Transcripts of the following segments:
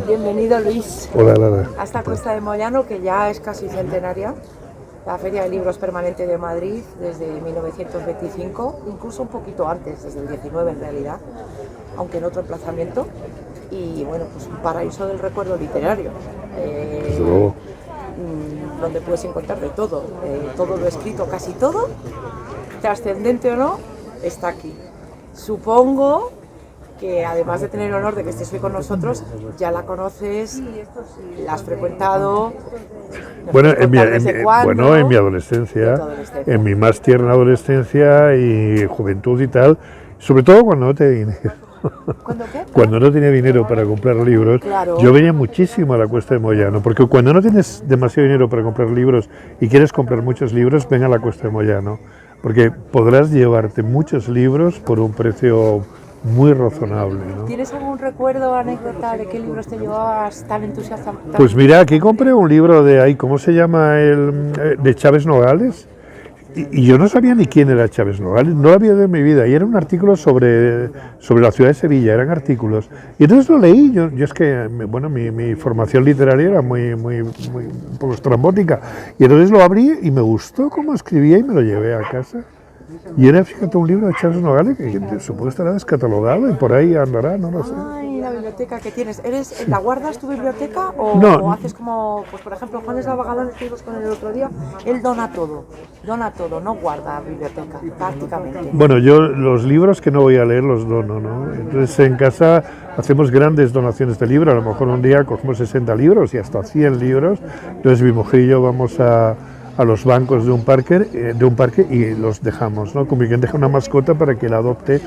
Bienvenido, Luis. Hola, Lara. A esta Cuesta de Moyano, que ya es casi centenaria. La Feria de Libros Permanente de Madrid desde 1925, incluso un poquito antes, desde el 19 en realidad, aunque en otro emplazamiento. Y bueno, pues un paraíso del recuerdo literario. Desde luego. Donde puedes encontrar de todo. Todo lo escrito, casi todo, trascendente o no, está aquí. Supongo que además de tener el honor de que estés hoy con nosotros, ya la conoces, la has frecuentado. Bueno, en mi adolescencia, en mi más tierna adolescencia y juventud y tal, sobre todo cuando no tenía dinero. ¿Cuándo qué? Cuando no tenía dinero para comprar libros, Claro. Yo venía muchísimo a la Cuesta de Moyano, porque cuando no tienes demasiado dinero para comprar libros y quieres comprar muchos libros, ven a la Cuesta de Moyano, porque podrás llevarte muchos libros por un precio muy razonable, ¿no? ¿Tienes algún recuerdo, anécdota de qué libros te llevabas tan entusiasta? Pues mira, aquí compré un libro de ahí, ¿cómo se llama? De Chávez Nogales. Y yo no sabía ni quién era Chávez Nogales, no lo había oído en mi vida. Y era un artículo sobre la ciudad de Sevilla, eran artículos. Y entonces lo leí. Yo es que, bueno, mi formación literaria era muy un poco estrambótica. Y entonces lo abrí y me gustó cómo escribía y me lo llevé a casa. Y era, fíjate, un libro de Chávez Nogales que supongo estará descatalogado y por ahí andará, no lo sé. Ay, la biblioteca que tienes. ¿La guardas tu biblioteca o, No. o haces como, pues por ejemplo, Juan Eslava Galán, estuvimos con él el otro día, él dona todo, no guarda biblioteca, prácticamente. Bueno, yo los libros que no voy a leer los dono, ¿no? Entonces en casa hacemos grandes donaciones de libros, a lo mejor un día cogemos 60 libros y hasta 100 libros, entonces mi mujer y yo vamos a los bancos de un parque y los dejamos, ¿no? Como quien deja una mascota para que la adopte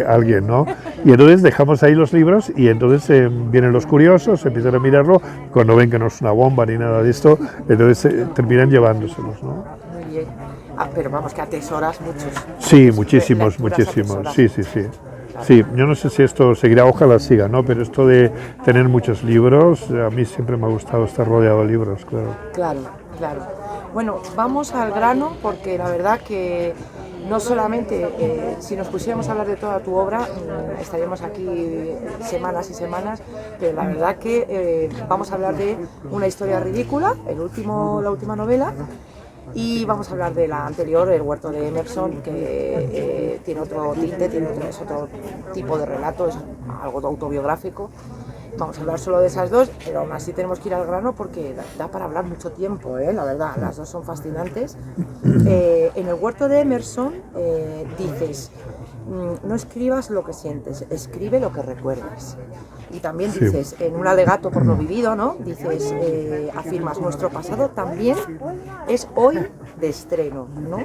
alguien, ¿no? Y entonces dejamos ahí los libros y entonces vienen los curiosos, empiezan a mirarlo, cuando ven que no es una bomba ni nada de esto, entonces terminan llevándoselos, ¿no? Muy bien. Pero vamos, que atesoras muchos. Sí, muchísimos. Sí. Claro. Sí, yo no sé si esto seguirá, ojalá siga, ¿no? Pero esto de tener muchos libros, a mí siempre me ha gustado estar rodeado de libros, claro. Claro. Bueno, vamos al grano porque la verdad que no solamente si nos pusiéramos a hablar de toda tu obra estaríamos aquí semanas y semanas, pero la verdad que vamos a hablar de Una historia ridícula, la última novela, y vamos a hablar de la anterior, El huerto de Emerson, que tiene otro tinte, es otro tipo de relato, es algo autobiográfico. Vamos a hablar solo de esas dos, pero aún así tenemos que ir al grano porque da para hablar mucho tiempo, la verdad, las dos son fascinantes. En El huerto de Emerson dices, no escribas lo que sientes, escribe lo que recuerdas. Y también dices, en un alegato por lo vivido, ¿no? Dices, afirmas, nuestro pasado también es hoy de estreno, ¿no?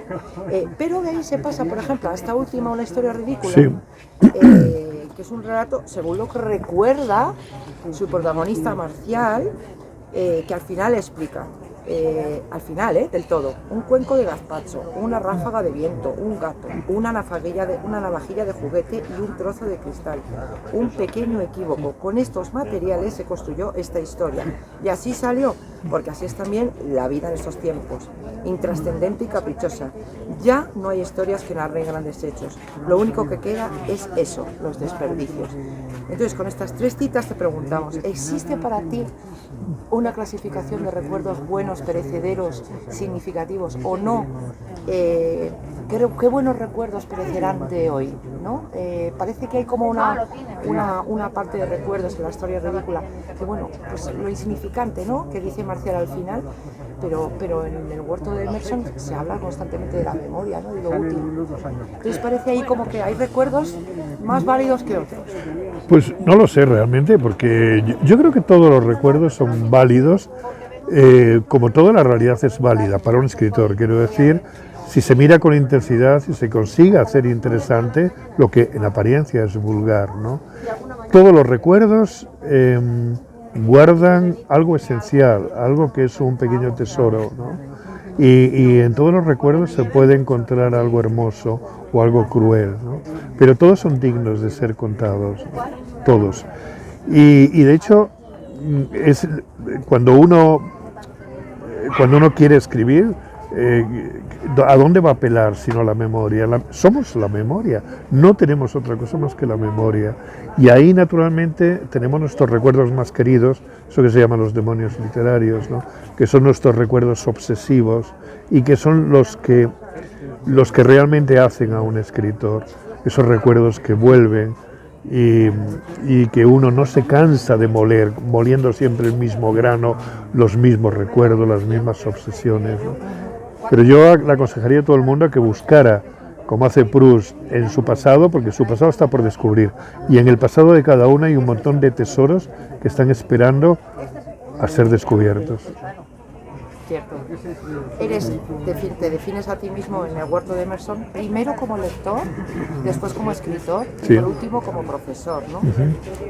Pero de ahí se pasa, por ejemplo, a esta última, Una historia ridícula, Sí. Que es un relato, según lo que recuerda su protagonista Marcial, que al final explica, del todo, un cuenco de gazpacho, una ráfaga de viento, un gato, una navajilla de juguete y un trozo de cristal, un pequeño equívoco. Con estos materiales se construyó esta historia y así salió, porque así es también la vida en estos tiempos, intrascendente y caprichosa. Ya no hay historias que narren grandes hechos, lo único que queda es eso, los desperdicios. Entonces, con estas tres citas te preguntamos, ¿existe para ti una clasificación de recuerdos buenos, perecederos, significativos o no? ¿Qué buenos recuerdos perecerán de hoy, ¿no? Parece que hay como una parte de recuerdos en la historia ridícula, que bueno, pues lo insignificante, ¿no? Que dice Marcial al final, pero en El huerto de Emerson se habla constantemente de la memoria, ¿no? Y lo útil. Entonces parece ahí como que hay recuerdos más válidos que otros. Pues no lo sé realmente, porque yo creo que todos los recuerdos son válidos, como toda la realidad es válida para un escritor, quiero decir, si se mira con intensidad, si se consigue hacer interesante lo que en apariencia es vulgar, ¿no? Todos los recuerdos guardan algo esencial, algo que es un pequeño tesoro, ¿no? Y en todos los recuerdos se puede encontrar algo hermoso o algo cruel, ¿no? Pero todos son dignos de ser contados, todos. Y de hecho, cuando uno quiere escribir, ¿A dónde va a apelar sino a la memoria? Somos la memoria, no tenemos otra cosa más que la memoria. Y ahí, naturalmente, tenemos nuestros recuerdos más queridos, eso que se llaman los demonios literarios, ¿no? Que son nuestros recuerdos obsesivos y que son los que realmente hacen a un escritor, esos recuerdos que vuelven y que uno no se cansa de moliendo siempre el mismo grano, los mismos recuerdos, las mismas obsesiones, ¿no? Pero yo le aconsejaría a todo el mundo que buscara, como hace Proust, en su pasado, porque su pasado está por descubrir, y en el pasado de cada uno hay un montón de tesoros que están esperando a ser descubiertos. Cierto. Te defines a ti mismo en el huerto de Emerson, primero como lector, después como escritor y Sí. por último como profesor, ¿no?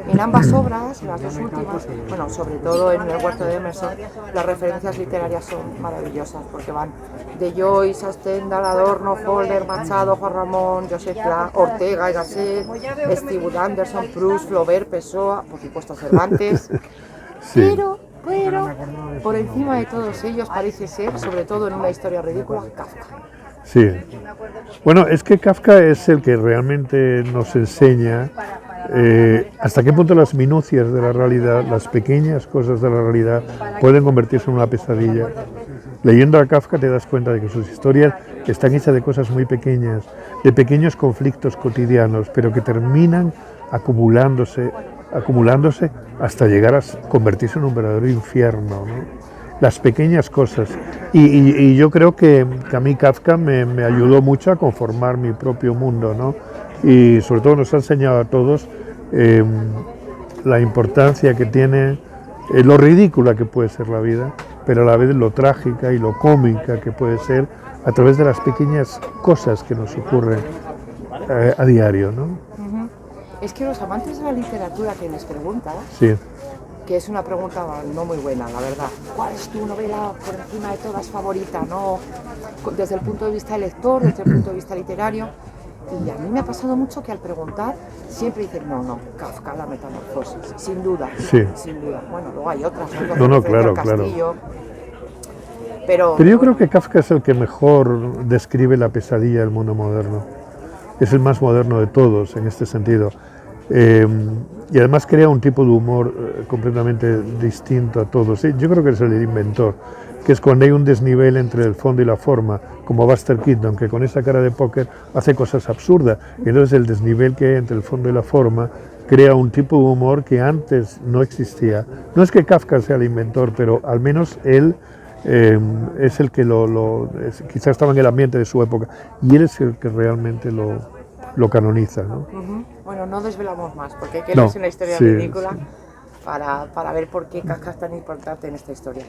En ambas obras, en las dos últimas, bueno, sobre todo en el huerto de Emerson, las referencias literarias son maravillosas porque van de Joyce a Stendhal, Adorno, Fowler, Machado, Juan Ramón, Joseph Pla, Ortega y Gasset, Stewart Anderson, Proust, Flaubert, Pessoa, por supuesto Cervantes, Sí. pero por encima de todos ellos parece ser, sobre todo en una historia ridícula, Kafka. Sí. Bueno, es que Kafka es el que realmente nos enseña hasta qué punto las minucias de la realidad, las pequeñas cosas de la realidad, pueden convertirse en una pesadilla. Leyendo a Kafka te das cuenta de que sus historias están hechas de cosas muy pequeñas, de pequeños conflictos cotidianos, pero que terminan acumulándose hasta llegar a convertirse en un verdadero infierno, ¿no? Las pequeñas cosas. Y yo creo que a mí Kafka me ayudó mucho a conformar mi propio mundo, ¿no? Y sobre todo nos ha enseñado a todos la importancia que tiene, lo ridícula que puede ser la vida, pero a la vez lo trágica y lo cómica que puede ser a través de las pequeñas cosas que nos ocurren a diario, ¿no? Es que los amantes de la literatura que les preguntas, Sí. que es una pregunta no muy buena, la verdad. ¿Cuál es tu novela por encima de todas favorita? ¿No? Desde el punto de vista del lector, desde el punto de vista literario. Y a mí me ha pasado mucho que al preguntar siempre dicen, no, Kafka, La Metamorfosis, sin duda, Sí. sin duda. Bueno, luego hay otras, No, claro, claro. Pero yo creo que Kafka es el que mejor describe la pesadilla del mundo moderno. Es el más moderno de todos en este sentido. Y además crea un tipo de humor completamente distinto a todos. Yo creo que es el inventor, que es cuando hay un desnivel entre el fondo y la forma, como Buster Keaton, que con esa cara de póker hace cosas absurdas. Y entonces el desnivel que hay entre el fondo y la forma crea un tipo de humor que antes no existía. No es que Kafka sea el inventor, pero al menos él es el que quizás estaba en el ambiente de su época, y él es el que realmente lo canoniza, ¿no? Bueno, no desvelamos más, porque hay que leerse una historia ridícula para ver por qué Kafka es tan importante en esta historia.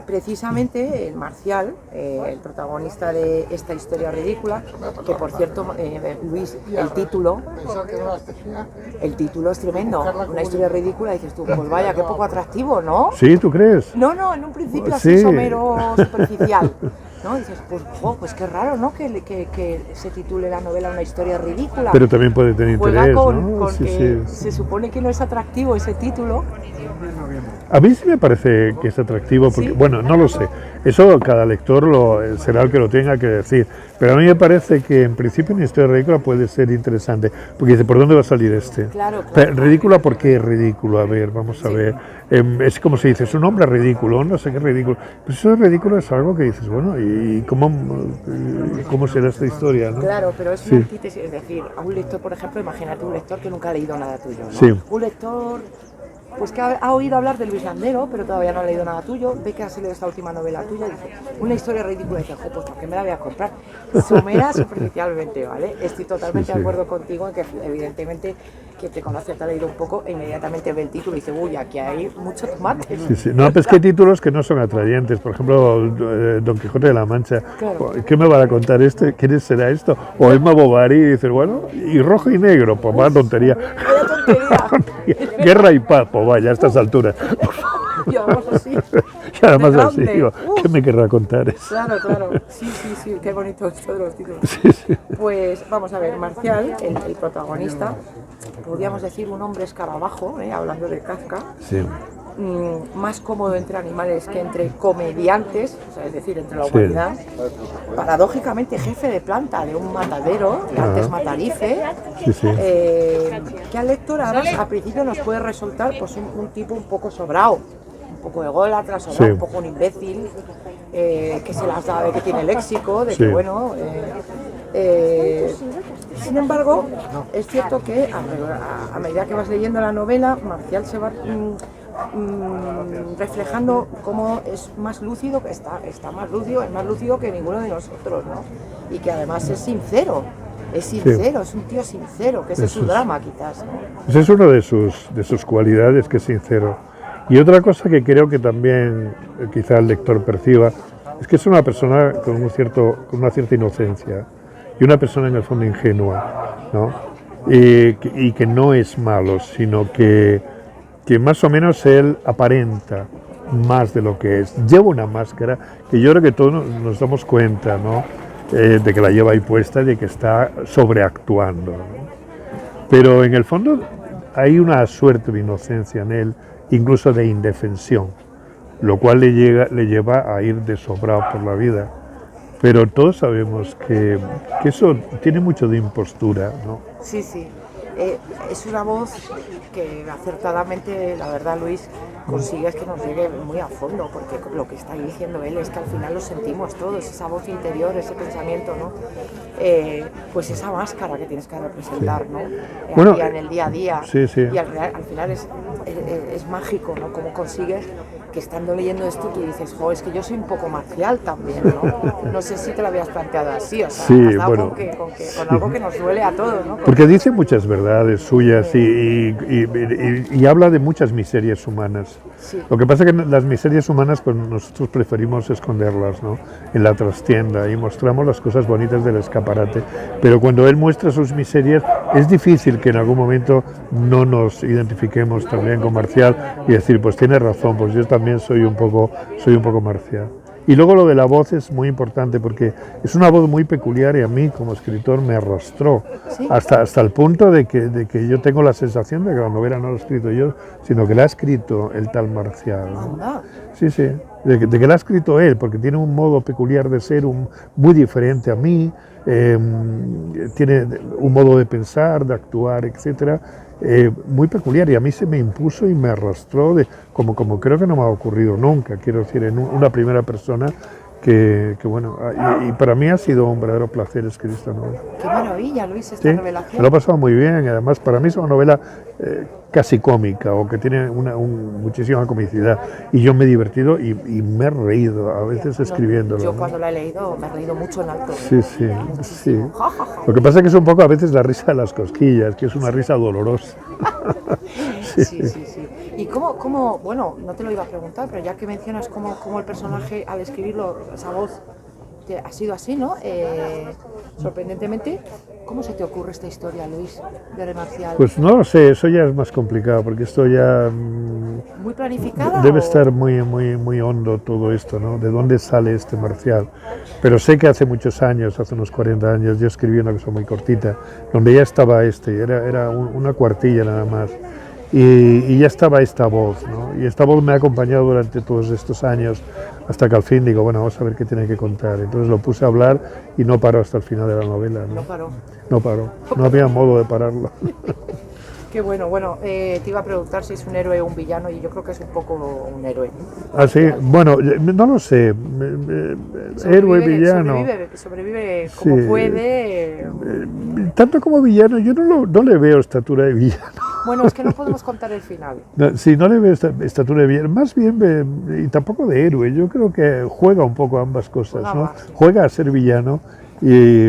Precisamente el Marcial, el protagonista de esta historia ridícula, que por cierto, Luis, el título es tremendo, una historia ridícula, y dices tú, pues vaya, qué poco atractivo, ¿no? Sí, ¿tú crees? No, en un principio así somero, superficial. ¿No? Y dices, pues qué raro, ¿no? Que se titule la novela Una historia ridícula. Pero también puede tener interés, ¿no? Sí, que se supone que no es atractivo ese título. A mí sí me parece que es atractivo, porque, ¿sí? Bueno, no lo sé. Eso cada lector será el que lo tenga que decir. Pero a mí me parece que en principio una historia ridícula puede ser interesante. Porque dice, ¿por dónde va a salir este? Claro. Pero, ¿ridícula por qué es ridículo? A ver, vamos a ver. Es como se dice, es un hombre ridículo, no sé qué ridículo. Pues eso es ridículo, es algo que dices, bueno, ¿y cómo será esta historia, ¿no? Claro, pero es una antítesis, es decir, a un lector, por ejemplo, imagínate un lector que nunca ha leído nada tuyo, ¿no? Sí. Un lector pues que ha oído hablar de Luis Landero, pero todavía no ha leído nada tuyo, ve que has leído esta última novela tuya y dice, una historia ridícula, y dice, pues ¿por qué me la voy a comprar? Somera superficialmente, ¿vale? Estoy totalmente de acuerdo contigo en que evidentemente quien te conoce te ha leído un poco e inmediatamente ve el título y dice, uy, aquí hay mucho tomate. Sí. No, pero es que hay títulos que no son atrayentes, por ejemplo, Don Quijote de la Mancha, claro. ¿Qué me va a contar este? ¿Quién será esto? O Emma Bovary, y dices, bueno, y rojo y negro, pues más tontería. Vaya tontería. Guerra y paz, pues vaya, a estas alturas. Y además así. Y además así, digo, ¿qué me querrá contar eso? Claro. Sí, qué bonito esto de los títulos. Sí. Pues vamos a ver, Marcial, el protagonista, podríamos decir un hombre escarabajo, hablando de Kafka. Sí. más cómodo entre animales que entre comediantes, o sea, es decir, entre la Sí. humanidad. Paradójicamente jefe de planta de un matadero, de antes Matarife, Sí, sí. que al lector además al principio nos puede resultar pues un tipo un poco sobrado, un poco ególatra, sobrado, Sí. un poco un imbécil, que se las da de que tiene léxico, de Sí. que bueno... sin embargo, es cierto que a medida que vas leyendo la novela, Marcial se va reflejando cómo es más lúcido, está más lúcido, es más lúcido que ninguno de nosotros, ¿no? Y que además es sincero, es un tío sincero, que ese es su drama quizás, ¿no? Esa es una de sus cualidades, que es sincero. Y otra cosa que creo que también quizá el lector perciba es que es una persona con una cierta inocencia y una persona en el fondo ingenua, ¿no? Y que no es malo, sino que más o menos él aparenta más de lo que es. Lleva una máscara que yo creo que todos nos damos cuenta, ¿no? De que la lleva ahí puesta y de que está sobreactuando, ¿no? Pero en el fondo hay una suerte de inocencia en él, incluso de indefensión, lo cual le lleva a ir de sobrado por la vida. Pero todos sabemos que eso tiene mucho de impostura, ¿no? Sí, sí. Es una voz que acertadamente, la verdad, Luis, consigues que nos llegue muy a fondo, porque lo que está diciendo él es que al final lo sentimos todos, esa voz interior, ese pensamiento, ¿no? Pues esa máscara que tienes que representar, ¿no? Bueno, en el día a día. Sí, sí. Y al final es mágico, ¿no? Cómo consigues que estando leyendo esto tú dices, jo, es que yo soy un poco marcial también, ¿no? No sé si te lo habías planteado así, o sea, Sí, has dado bueno, con algo que nos duele a todos, ¿no? Porque dice muchas verdades suyas y habla de muchas miserias humanas. Sí. Lo que pasa es que las miserias humanas pues nosotros preferimos esconderlas, ¿no? En la trastienda, y mostramos las cosas bonitas del escaparate. Pero cuando él muestra sus miserias es difícil que en algún momento no nos identifiquemos también con Marcial y decir, pues tiene razón, pues yo también soy un poco Marcial. Y luego lo de la voz es muy importante porque es una voz muy peculiar y a mí como escritor me arrastró, ¿Sí? hasta el punto de que yo tengo la sensación de que la novela no la he escrito yo, sino que la ha escrito el tal Marcial, ¿no? Anda. Sí, sí, de que la ha escrito él, porque tiene un modo peculiar de ser muy diferente a mí, tiene un modo de pensar, de actuar, etcétera, muy peculiar, y a mí se me impuso y me arrastró como creo que no me ha ocurrido nunca, quiero decir, en una primera persona que bueno, y para mí ha sido un verdadero placer escribir esta novela. Qué maravilla, Luis, esta Sí, revelación. me lo he pasado muy bien, además para mí es una novela casi cómica o que tiene muchísima comicidad y yo me he divertido y me he reído a veces escribiéndolo. Yo cuando la he leído me he reído mucho en alto. Sí, sí, sí. Lo que pasa es que es un poco a veces la risa de las cosquillas, que es una risa dolorosa. Sí, sí, sí. ¿Y cómo, bueno, no te lo iba a preguntar, pero ya que mencionas cómo el personaje al escribirlo, esa voz, ha sido así, ¿no? Sorprendentemente, ¿cómo se te ocurre esta historia, Luis, de Marcial? Pues no lo sé, eso ya es más complicado, porque esto ya... ¿Muy planificada? Debe estar muy hondo todo esto, ¿no? ¿De dónde sale este Marcial? Pero sé que hace muchos años, hace unos 40 años, yo escribí una cosa muy cortita, donde ya estaba era una cuartilla nada más. Y ya estaba esta voz, ¿no? Y esta voz me ha acompañado durante todos estos años, hasta que al fin digo, bueno, vamos a ver qué tiene que contar. Entonces lo puse a hablar y no paró hasta el final de la novela, ¿no? No paró. No paró, no había modo de pararlo. Qué bueno, te iba a preguntar si es un héroe o un villano, y yo creo que es un poco un héroe. Ah, sí, bueno, no lo sé, héroe, villano. Sobrevive como Sí. puede. Tanto como villano, yo no le veo estatura de villano. Bueno, es que no podemos contar el final. Sí, no le veo estatura de villano, más bien, y tampoco de héroe, yo creo que juega un poco ambas cosas, Juega ¿no? más, sí. Juega a ser villano y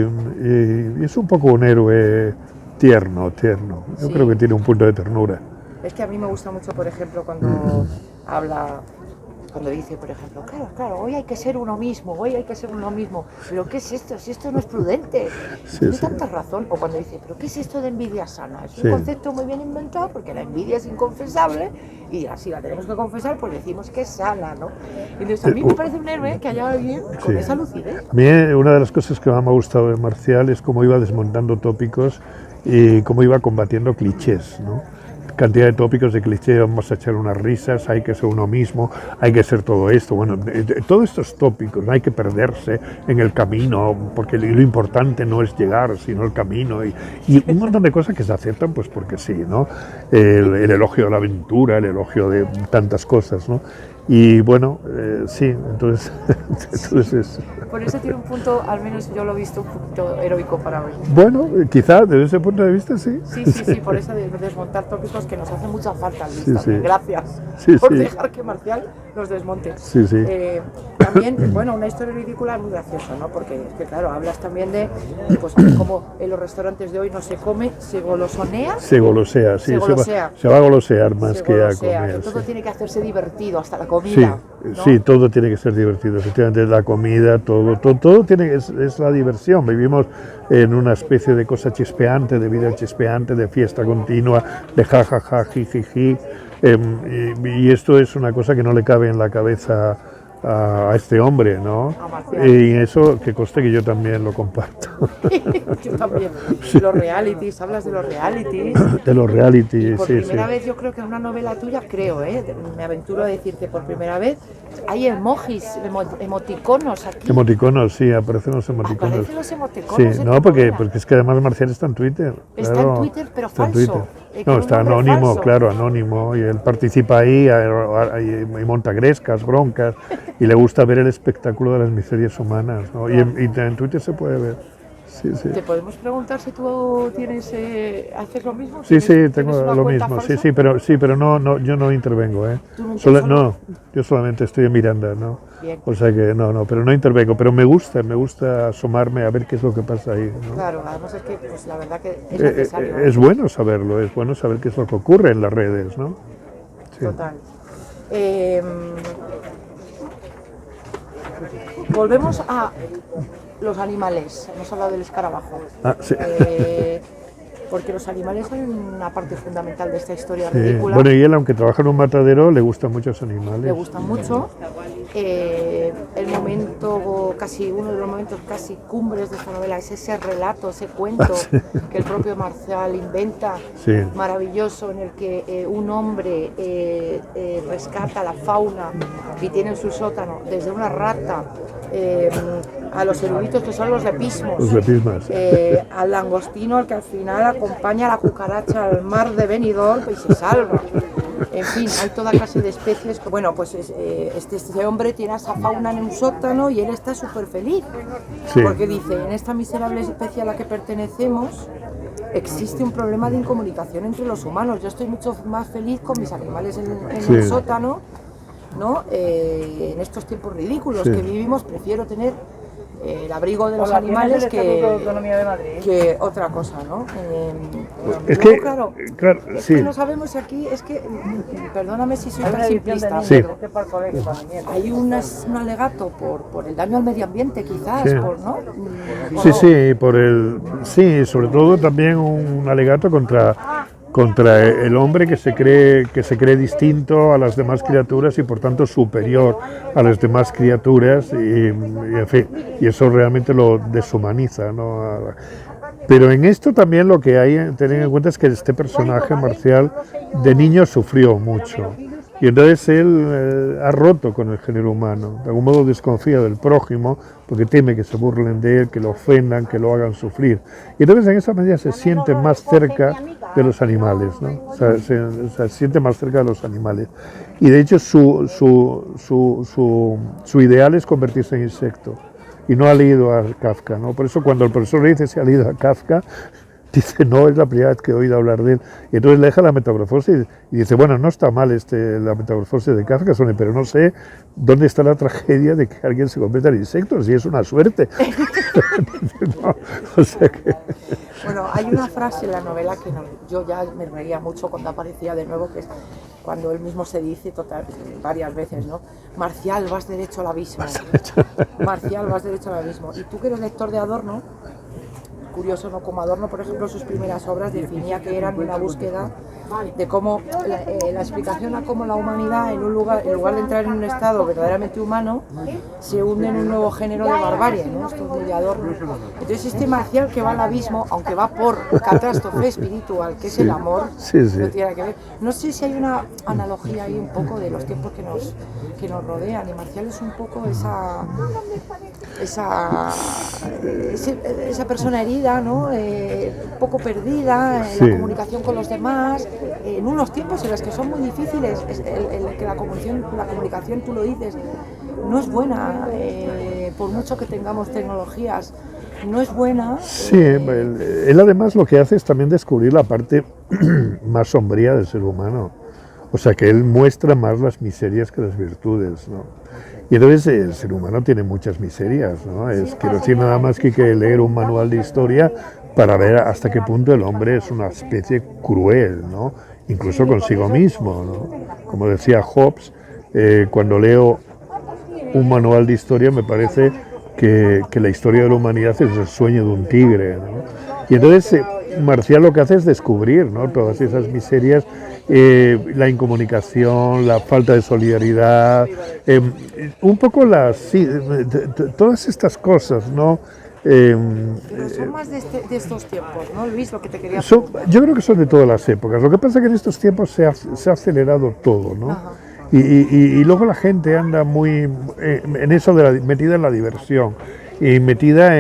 es un poco un héroe tierno. Yo Sí. creo que tiene un punto de ternura. Es que a mí me gusta mucho, por ejemplo, cuando dice, por ejemplo, claro, hoy hay que ser uno mismo, pero ¿qué es esto? Si esto no es prudente. Sí, Tiene sí. tanta razón. O cuando dice, pero ¿qué es esto de envidia sana? Es Sí. un concepto muy bien inventado porque la envidia es inconfesable y así la tenemos que confesar, pues decimos que es sana, ¿no? Entonces a mí me parece un héroe que haya alguien con Sí. esa lucidez. A mí una de las cosas que más me ha gustado de Marcial es cómo iba desmontando tópicos y cómo iba combatiendo clichés, ¿no? cantidad de tópicos, de clichés, vamos a echar unas risas, hay que ser uno mismo, hay que ser todo esto. Bueno, todos estos tópicos, no hay que perderse en el camino, porque lo importante no es llegar, sino el camino. Y un montón de cosas que se aceptan, pues porque sí, ¿no? El elogio de la aventura, el elogio de tantas cosas, ¿no? Y bueno, sí, entonces Por eso tiene un punto, al menos yo lo he visto, un punto heroico para mí. bueno, quizá desde ese punto de vista sí. Sí, por eso de desmontar tópicos que nos hace mucha falta, Luis, Sí, también. sí. Gracias Sí, por sí. dejar que Marcial nos desmonte. Sí, sí. También, bueno, una historia ridícula muy graciosa, ¿no? Porque es que, claro, hablas también de pues, cómo en los restaurantes de hoy no se come, se golosonea. Se golosea, sí, Se golosea. se va a golosear más Se que a golosea, comer. que todo Sí. tiene que hacerse divertido, hasta la Sí, comida. ¿no? sí, todo tiene que ser divertido, efectivamente, la comida, todo tiene, es la diversión. Vivimos en una especie de cosa chispeante, de vida chispeante, de fiesta continua, de jajaja, jijiji, y esto es una cosa que no le cabe en la cabeza a este hombre, ¿no? A Marcial. Y eso que conste que yo también lo comparto. Yo también. Los realities, hablas de los realities. De los reality, Por sí, primera sí. vez, yo creo que en una novela tuya, me aventuro a decirte por primera vez, hay emojis, emoticonos aquí. Emoticonos, sí, aparecen los emoticonos. Aparecen los emoticonos. Sí, en no, tu porque novela. es que además Marcial está en Twitter. Está claro, en Twitter, pero está en falso. Twitter. Con No, un está nombre anónimo, falso. claro, anónimo, y él participa ahí y monta grescas, broncas, y le gusta ver el espectáculo de las miserias humanas, ¿no? Y en Twitter se puede ver. Sí, sí. ¿Te podemos preguntar si tú haces lo mismo? Sí, ¿Tienes- sí, tienes tengo una lo cuenta mismo, falsa? sí, pero no, yo no intervengo, ¿eh? ¿Tú nunca solo? No, yo solamente estoy en Miranda, ¿no? Bien. O sea que no, pero no intervengo, pero me gusta asomarme a ver qué es lo que pasa ahí, ¿no? Claro, además es que pues, la verdad que es necesario. Es bueno saberlo, es bueno saber qué es lo que ocurre en las redes, ¿no? Sí. Total. Volvemos a los animales. Hemos hablado del escarabajo. Ah, sí. Porque los animales son una parte fundamental de esta historia Sí. ridícula. Bueno, y él, aunque trabaja en un matadero, le gustan muchos animales. Le gustan mucho. El momento, uno de los momentos casi cumbres de esta novela es ese relato, ese cuento que el propio Marcial inventa, Sí. maravilloso, en el que un hombre rescata la fauna y tiene en su sótano desde una rata a los eruditos que son los lepismos, Los lepismas. al langostino al que al final acompaña a la cucaracha al mar de Benidorm y se salva. En fin, hay toda clase de especies. Bueno, pues este hombre tiene a esa fauna en un sótano y él está súper feliz. Sí. Porque dice, en esta miserable especie a la que pertenecemos existe un problema de incomunicación entre los humanos. Yo estoy mucho más feliz con mis animales en Sí. el sótano, ¿no? En estos tiempos ridículos Sí. que vivimos, prefiero tener el abrigo de los animales que otra cosa, ¿no? Es luego, que, claro, es sí. que no sabemos si aquí, perdóname si soy tan simplista, Sí. pero hay un alegato por el daño al medio ambiente, quizás, Sí. ¿no? Sí, sí, sobre todo también un alegato contra el hombre que se cree distinto a las demás criaturas y por tanto superior a las demás criaturas y en fin, y eso realmente lo deshumaniza, ¿no? Pero en esto también lo que hay que tener en cuenta es que este personaje Marcial de niño sufrió mucho y entonces él ha roto con el género humano, de algún modo desconfía del prójimo porque teme que se burlen de él, que lo ofendan, que lo hagan sufrir. Y entonces en esa medida se siente más cerca de los animales, ¿no? O sea, se siente más cerca de los animales. Y de hecho su ideal es convertirse en insecto. Y no ha leído a Kafka, ¿no? Por eso cuando el profesor le dice si ha leído a Kafka, dice, no, es la primera vez que he oído hablar de él. Y entonces le deja la metamorfosis y dice, bueno, no está mal la metamorfosis de Kafka, pero no sé dónde está la tragedia de que alguien se convierta en insecto, si es una suerte. No, o sea que... Bueno, hay una frase en la novela que yo ya me reía mucho cuando aparecía de nuevo, que es cuando él mismo se dice varias veces, ¿no? Marcial, vas derecho al abismo. Marcial, vas derecho al abismo. Y tú que eres lector de Adorno, curioso, ¿no? Como Adorno, por ejemplo, sus primeras obras definía que eran una búsqueda de cómo la explicación a cómo la humanidad, en lugar de entrar en un estado verdaderamente humano, se hunde en un nuevo género de barbarie, ¿no? Esto es muy de Adorno. Entonces este Marcial que va al abismo, aunque va por catástrofe espiritual, que es el amor, no tiene que ver. No sé si hay una analogía ahí un poco de los tiempos que nos rodean, y Marcial es un poco esa persona herida, ¿no? Un poco perdida en la comunicación con los demás, en unos tiempos en los que son muy difíciles, que la comunicación, tú lo dices, no es buena, por mucho que tengamos tecnologías, no es buena. Sí, él además lo que hace es también descubrir la parte más sombría del ser humano. O sea, que él muestra más las miserias que las virtudes, ¿no? Y entonces el ser humano tiene muchas miserias, ¿no? Quiero decir, nada más que leer un manual de historia para ver hasta qué punto el hombre es una especie cruel, ¿no? Incluso consigo mismo, ¿no? Como decía Hobbes, cuando leo un manual de historia me parece que la historia de la humanidad es el sueño de un tigre, ¿no? Y entonces Marcial lo que hace es descubrir, ¿no? Todas esas miserias, la incomunicación, la falta de solidaridad, un poco todas estas cosas, ¿no? Pero son más de estos tiempos, ¿no, Luis? Lo que te quería preguntar. Yo creo que son de todas las épocas. Lo que pasa es que en estos tiempos se ha acelerado todo, ¿no? Y luego la gente anda muy en eso metida en la diversión y metida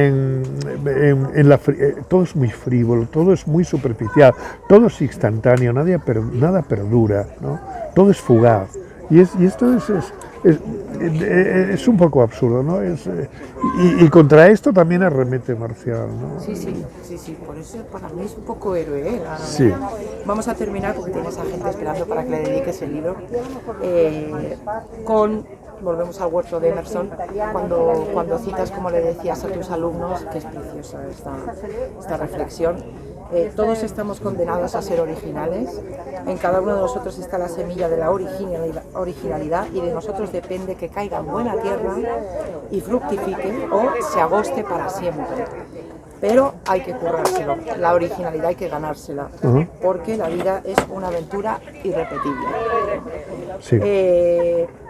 todo es muy frívolo, todo es muy superficial, todo es instantáneo, nada perdura, ¿no? Todo es fugaz. Y esto es un poco absurdo, ¿no? Y contra esto también arremete Marcial, ¿no? Sí, por eso para mí es un poco héroe, ¿eh? Sí. Vamos a terminar porque tienes a gente esperando para que le dediques el libro, volvemos al huerto de Emerson, cuando citas, como le decías a tus alumnos, que es preciosa esta reflexión. Todos estamos condenados a ser originales, en cada uno de nosotros está la semilla de la originalidad y de nosotros depende que caiga en buena tierra y fructifique o se agoste para siempre. Pero hay que currárselo, la originalidad hay que ganársela, porque la vida es una aventura irrepetible. Sí.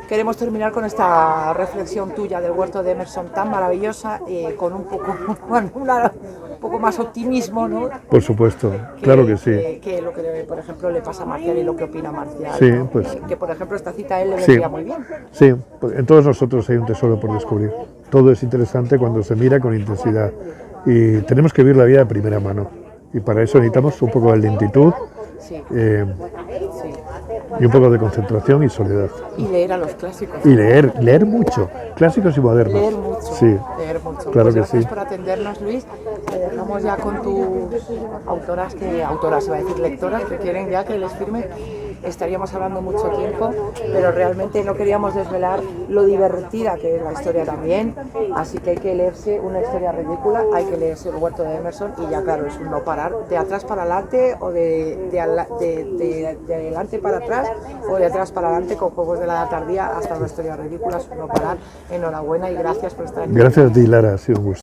Queremos terminar con esta reflexión tuya del huerto de Emerson tan maravillosa, con un poco más optimismo, ¿no? Por supuesto, claro que sí. Que lo que, por ejemplo, le pasa a Marcial y lo que opina Marcial. Sí, ¿no? pues. Que, por ejemplo, esta cita a él le vendría muy bien. Sí, en todos nosotros hay un tesoro por descubrir. Todo es interesante cuando se mira con intensidad. Y tenemos que vivir la vida de primera mano. Y para eso necesitamos un poco de lentitud. Y un poco de concentración y soledad. Y leer a los clásicos. Y leer mucho, clásicos y modernos. Leer mucho. Sí. Leer mucho. Claro pues que gracias sí. por atendernos, Luis. Te dejamos ya con tus autoras, iba a decir lectoras, que quieren ya que les firme. Estaríamos hablando mucho tiempo, pero realmente no queríamos desvelar lo divertida que es la historia también, así que hay que leerse una historia ridícula, hay que leerse El huerto de Emerson y ya claro, es un no parar, de atrás para adelante o de adelante para atrás o de atrás para adelante con Juegos de la Edad Tardía hasta una historia ridícula, es un no parar. Enhorabuena y gracias por estar aquí. Gracias a ti, Lara, ha sido un gusto.